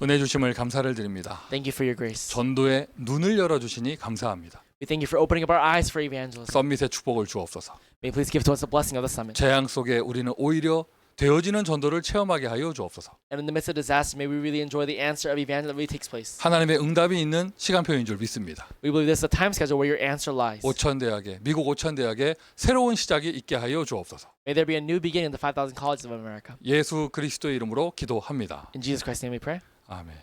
은혜 주심을 감사를 드립니다. Thank you for your grace. 전도의 눈을 열어 주시니 감사합니다. We thank you for opening up our eyes for evangelism. 썸밋의 축복을 주옵소서. May you please give to us the blessing of the summit. 재앙 속에 우리는 오히려 되어지는 전도를 체험하게 하여 주옵소서. And in the midst of disaster, may we really enjoy the answer of evangelism that really takes place. 하나님의 응답이 있는 시간표인 줄 믿습니다. We believe this is the time schedule where your answer lies. 미국 5천 대학에 새로운 시작이 있게 하여 주옵소서. May there be a new beginning in the 5,000 colleges of America. 예수 그리스도의 이름으로 기도합니다. In Jesus Christ's name we pray. 아멘.